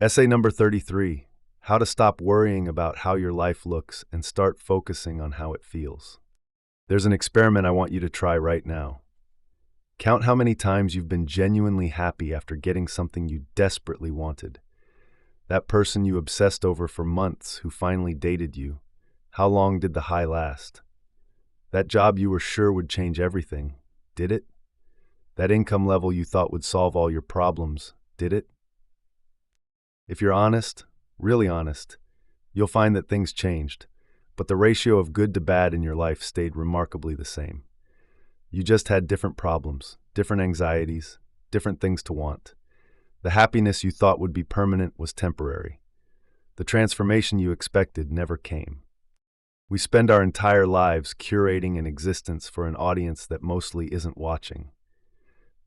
Essay number 33, How to Stop Worrying About How Your Life Looks and Start Focusing on How It Feels. There's an experiment I want you to try right now. Count how many times you've been genuinely happy after getting something you desperately wanted. That person you obsessed over for months who finally dated you. How long did the high last? That job you were sure would change everything. Did it? That income level you thought would solve all your problems. Did it? If you're honest, really honest, you'll find that things changed, but the ratio of good to bad in your life stayed remarkably the same. You just had different problems, different anxieties, different things to want. The happiness you thought would be permanent was temporary. The transformation you expected never came. We spend our entire lives curating an existence for an audience that mostly isn't watching.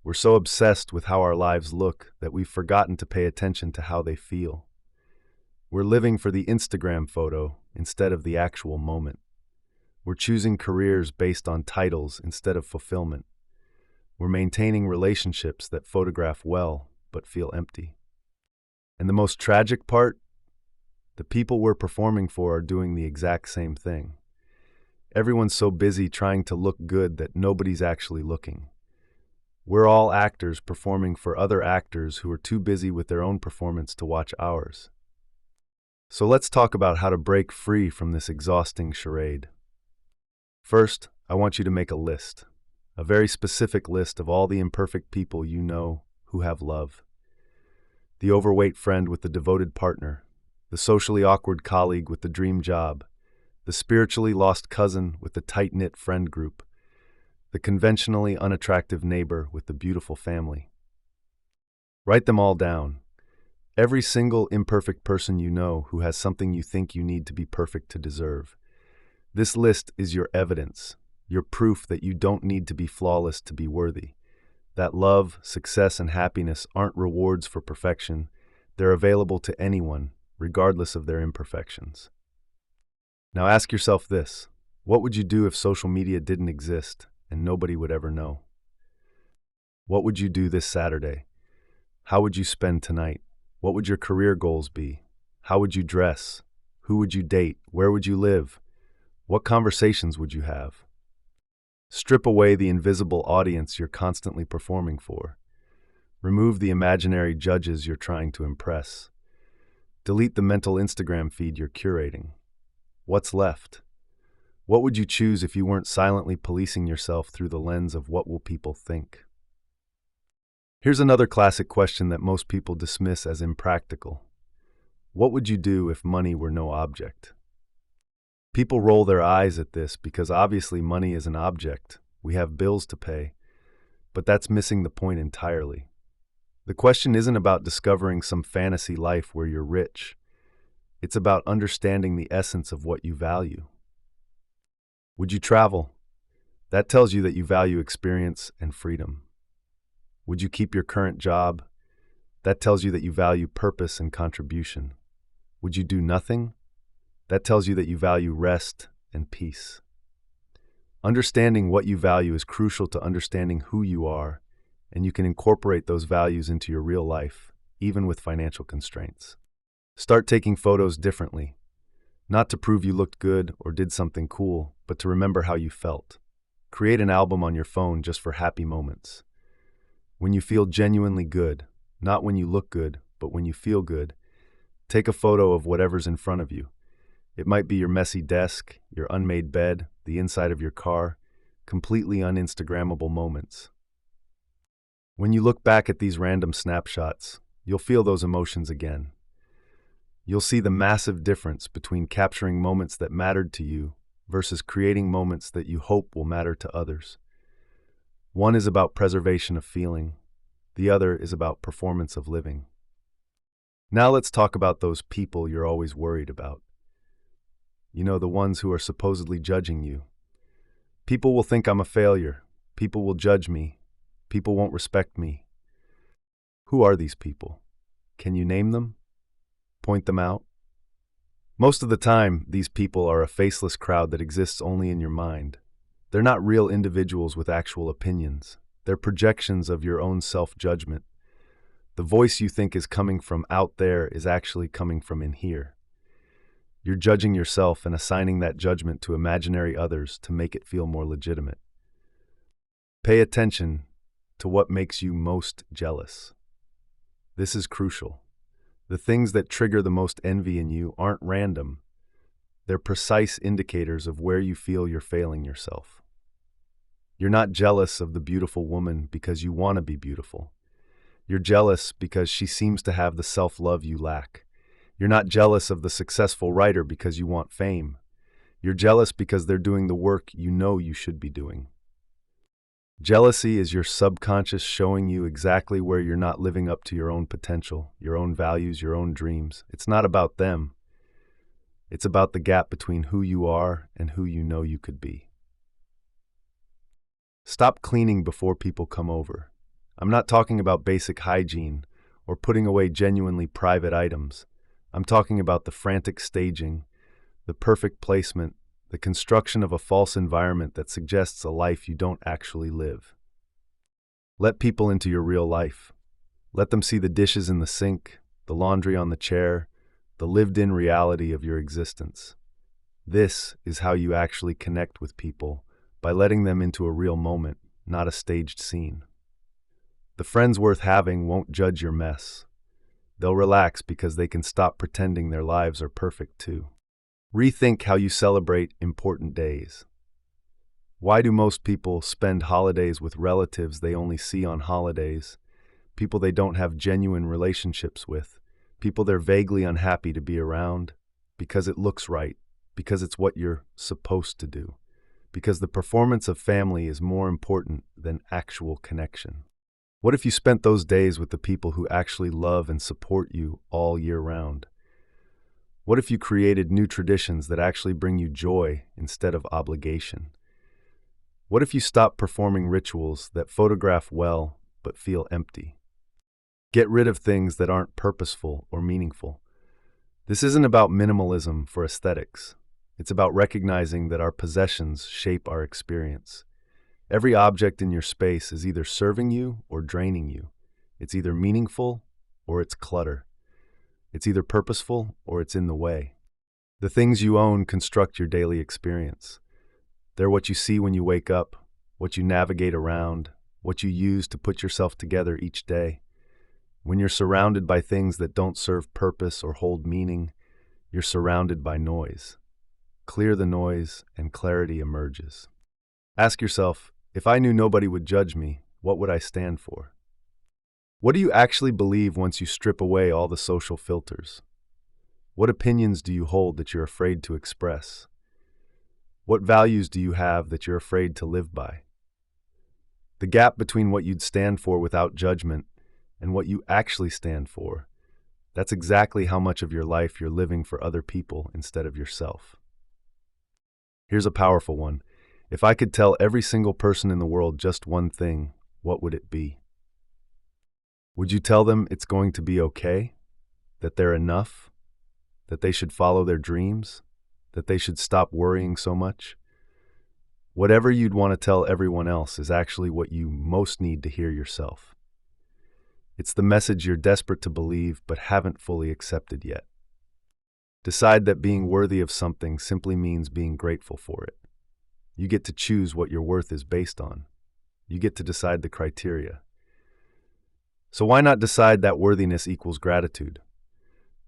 We're so obsessed with how our lives look that we've forgotten to pay attention to how they feel. We're living for the Instagram photo instead of the actual moment. We're choosing careers based on titles instead of fulfillment. We're maintaining relationships that photograph well but feel empty. And the most tragic part? The people we're performing for are doing the exact same thing. Everyone's so busy trying to look good that nobody's actually looking. We're all actors performing for other actors who are too busy with their own performance to watch ours. So let's talk about how to break free from this exhausting charade. First, I want you to make a list, a very specific list of all the imperfect people you know who have love. The overweight friend with the devoted partner, the socially awkward colleague with the dream job, the spiritually lost cousin with the tight-knit friend group, the conventionally unattractive neighbor with the beautiful family. Write them all down. Every single imperfect person you know who has something you think you need to be perfect to deserve. This list is your evidence, your proof that you don't need to be flawless to be worthy. That love, success, and happiness aren't rewards for perfection. They're available to anyone, regardless of their imperfections. Now ask yourself this: what would you do if social media didn't exist and nobody would ever know? What would you do this Saturday? How would you spend tonight? What would your career goals be? How would you dress? Who would you date? Where would you live? What conversations would you have? Strip away the invisible audience you're constantly performing for. Remove the imaginary judges you're trying to impress. Delete the mental Instagram feed you're curating. What's left? What would you choose if you weren't silently policing yourself through the lens of what will people think? Here's another classic question that most people dismiss as impractical. What would you do if money were no object? People roll their eyes at this because obviously money is an object. We have bills to pay. But that's missing the point entirely. The question isn't about discovering some fantasy life where you're rich. It's about understanding the essence of what you value. Would you travel? That tells you that you value experience and freedom. Would you keep your current job? That tells you that you value purpose and contribution. Would you do nothing? That tells you that you value rest and peace. Understanding what you value is crucial to understanding who you are, and you can incorporate those values into your real life, even with financial constraints. Start taking photos differently, not to prove you looked good or did something cool, but to remember how you felt. Create an album on your phone just for happy moments. When you feel genuinely good, not when you look good, but when you feel good, take a photo of whatever's in front of you. It might be your messy desk, your unmade bed, the inside of your car, completely un-Instagrammable moments. When you look back at these random snapshots, you'll feel those emotions again. You'll see the massive difference between capturing moments that mattered to you versus creating moments that you hope will matter to others. One is about preservation of feeling. The other is about performance of living. Now let's talk about those people you're always worried about. You know, the ones who are supposedly judging you. People will think I'm a failure. People will judge me. People won't respect me. Who are these people? Can you name them? Point them out? Most of the time, these people are a faceless crowd that exists only in your mind. They're not real individuals with actual opinions. They're projections of your own self-judgment. The voice you think is coming from out there is actually coming from in here. You're judging yourself and assigning that judgment to imaginary others to make it feel more legitimate. Pay attention to what makes you most jealous. This is crucial. The things that trigger the most envy in you aren't random. They're precise indicators of where you feel you're failing yourself. You're not jealous of the beautiful woman because you want to be beautiful. You're jealous because she seems to have the self-love you lack. You're not jealous of the successful writer because you want fame. You're jealous because they're doing the work you know you should be doing. Jealousy is your subconscious showing you exactly where you're not living up to your own potential, your own values, your own dreams. It's not about them. It's about the gap between who you are and who you know you could be. Stop cleaning before people come over. I'm not talking about basic hygiene or putting away genuinely private items. I'm talking about the frantic staging, the perfect placement, the construction of a false environment that suggests a life you don't actually live. Let people into your real life. Let them see the dishes in the sink, the laundry on the chair, the lived-in reality of your existence. This is how you actually connect with people, by letting them into a real moment, not a staged scene. The friends worth having won't judge your mess. They'll relax because they can stop pretending their lives are perfect too. Rethink how you celebrate important days. Why do most people spend holidays with relatives they only see on holidays, people they don't have genuine relationships with, people they're vaguely unhappy to be around? Because it looks right, because it's what you're supposed to do, because the performance of family is more important than actual connection. What if you spent those days with the people who actually love and support you all year round? What if you created new traditions that actually bring you joy instead of obligation? What if you stopped performing rituals that photograph well but feel empty? Get rid of things that aren't purposeful or meaningful. This isn't about minimalism for aesthetics. It's about recognizing that our possessions shape our experience. Every object in your space is either serving you or draining you. It's either meaningful or it's clutter. It's either purposeful or it's in the way. The things you own construct your daily experience. They're what you see when you wake up, what you navigate around, what you use to put yourself together each day. When you're surrounded by things that don't serve purpose or hold meaning, you're surrounded by noise. Clear the noise and clarity emerges. Ask yourself, if I knew nobody would judge me, what would I stand for? What do you actually believe once you strip away all the social filters? What opinions do you hold that you're afraid to express? What values do you have that you're afraid to live by? The gap between what you'd stand for without judgment and what you actually stand for, that's exactly how much of your life you're living for other people instead of yourself. Here's a powerful one. If I could tell every single person in the world just one thing, what would it be? Would you tell them it's going to be okay? That they're enough? That they should follow their dreams? That they should stop worrying so much? Whatever you'd want to tell everyone else is actually what you most need to hear yourself. It's the message you're desperate to believe but haven't fully accepted yet. Decide that being worthy of something simply means being grateful for it. You get to choose what your worth is based on. You get to decide the criteria. So why not decide that worthiness equals gratitude?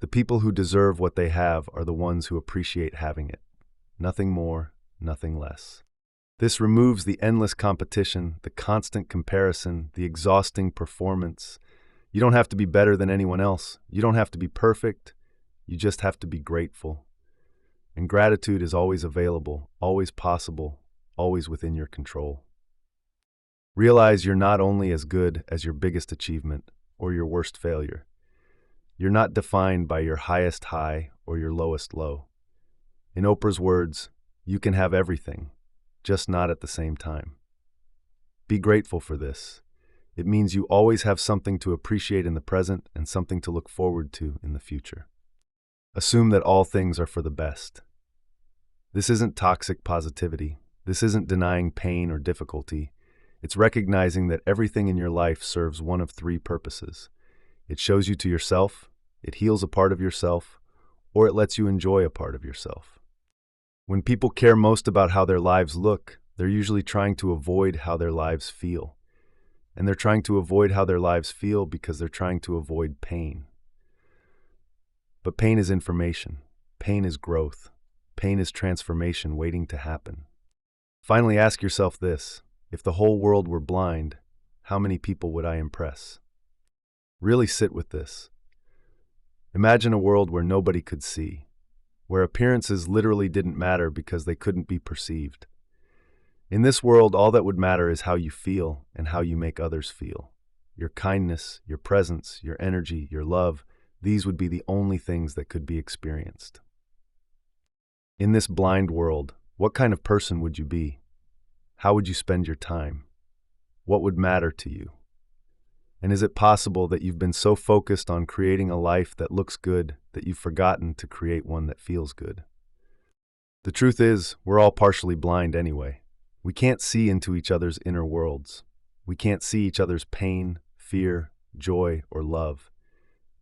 The people who deserve what they have are the ones who appreciate having it. Nothing more, nothing less. This removes the endless competition, the constant comparison, the exhausting performance. You don't have to be better than anyone else. You don't have to be perfect. You just have to be grateful. And gratitude is always available, always possible, always within your control. Realize you're not only as good as your biggest achievement or your worst failure. You're not defined by your highest high or your lowest low. In Oprah's words, you can have everything, just not at the same time. Be grateful for this. It means you always have something to appreciate in the present and something to look forward to in the future. Assume that all things are for the best. This isn't toxic positivity. This isn't denying pain or difficulty. It's recognizing that everything in your life serves one of three purposes. It shows you to yourself, it heals a part of yourself, or it lets you enjoy a part of yourself. When people care most about how their lives look, they're usually trying to avoid how their lives feel. And they're trying to avoid how their lives feel because they're trying to avoid pain. But pain is information. Pain is growth. Pain is transformation waiting to happen. Finally, ask yourself this: if the whole world were blind, how many people would I impress? Really sit with this. Imagine a world where nobody could see, where appearances literally didn't matter because they couldn't be perceived. In this world, all that would matter is how you feel and how you make others feel. Your kindness, your presence, your energy, your love, these would be the only things that could be experienced. In this blind world, what kind of person would you be? How would you spend your time? What would matter to you? And is it possible that you've been so focused on creating a life that looks good that you've forgotten to create one that feels good? The truth is, we're all partially blind anyway. We can't see into each other's inner worlds. We can't see each other's pain, fear, joy, or love.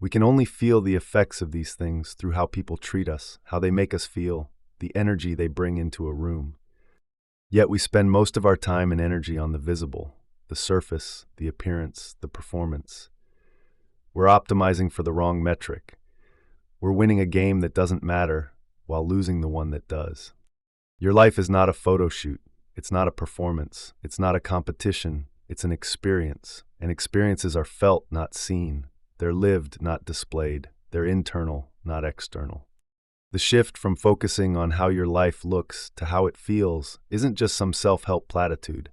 We can only feel the effects of these things through how people treat us, how they make us feel, the energy they bring into a room. Yet we spend most of our time and energy on the visible, the surface, the appearance, the performance. We're optimizing for the wrong metric. We're winning a game that doesn't matter while losing the one that does. Your life is not a photo shoot. It's not a performance. It's not a competition. It's an experience. And experiences are felt, not seen. They're lived, not displayed. They're internal, not external. The shift from focusing on how your life looks to how it feels isn't just some self-help platitude.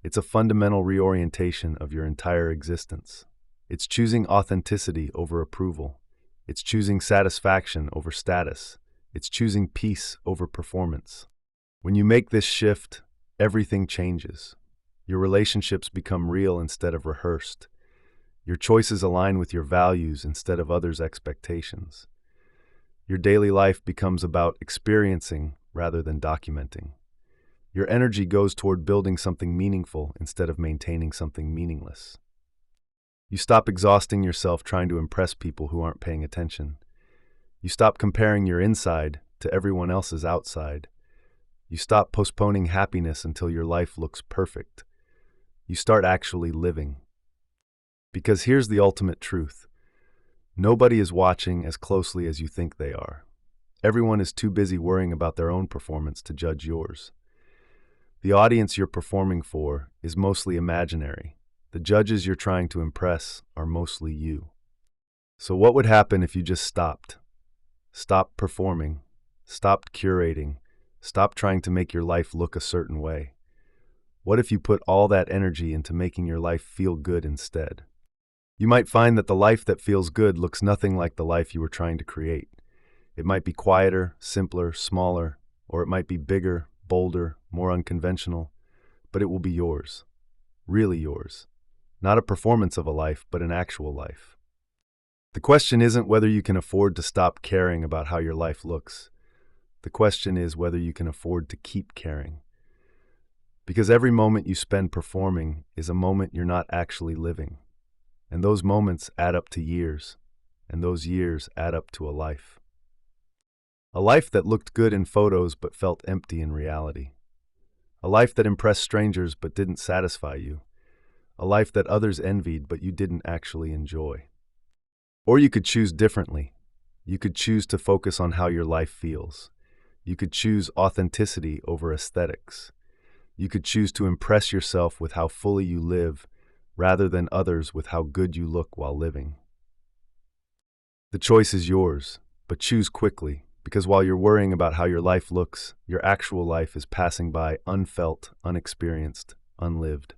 It's a fundamental reorientation of your entire existence. It's choosing authenticity over approval. It's choosing satisfaction over status. It's choosing peace over performance. When you make this shift, everything changes. Your relationships become real instead of rehearsed. Your choices align with your values instead of others' expectations. Your daily life becomes about experiencing rather than documenting. Your energy goes toward building something meaningful instead of maintaining something meaningless. You stop exhausting yourself trying to impress people who aren't paying attention. You stop comparing your inside to everyone else's outside. You stop postponing happiness until your life looks perfect. You start actually living. Because here's the ultimate truth. Nobody is watching as closely as you think they are. Everyone is too busy worrying about their own performance to judge yours. The audience you're performing for is mostly imaginary. The judges you're trying to impress are mostly you. So what would happen if you just stopped? Stopped performing, stopped curating, stopped trying to make your life look a certain way? What if you put all that energy into making your life feel good instead? You might find that the life that feels good looks nothing like the life you were trying to create. It might be quieter, simpler, smaller, or it might be bigger, bolder, more unconventional, but it will be yours. Really yours. Not a performance of a life, but an actual life. The question isn't whether you can afford to stop caring about how your life looks. The question is whether you can afford to keep caring. Because every moment you spend performing is a moment you're not actually living. And those moments add up to years, and those years add up to a life. A life that looked good in photos but felt empty in reality. A life that impressed strangers but didn't satisfy you. A life that others envied but you didn't actually enjoy. Or you could choose differently. You could choose to focus on how your life feels. You could choose authenticity over aesthetics. You could choose to impress yourself with how fully you live rather than others with how good you look while living. The choice is yours, but choose quickly, because while you're worrying about how your life looks, your actual life is passing by unfelt, unexperienced, unlived.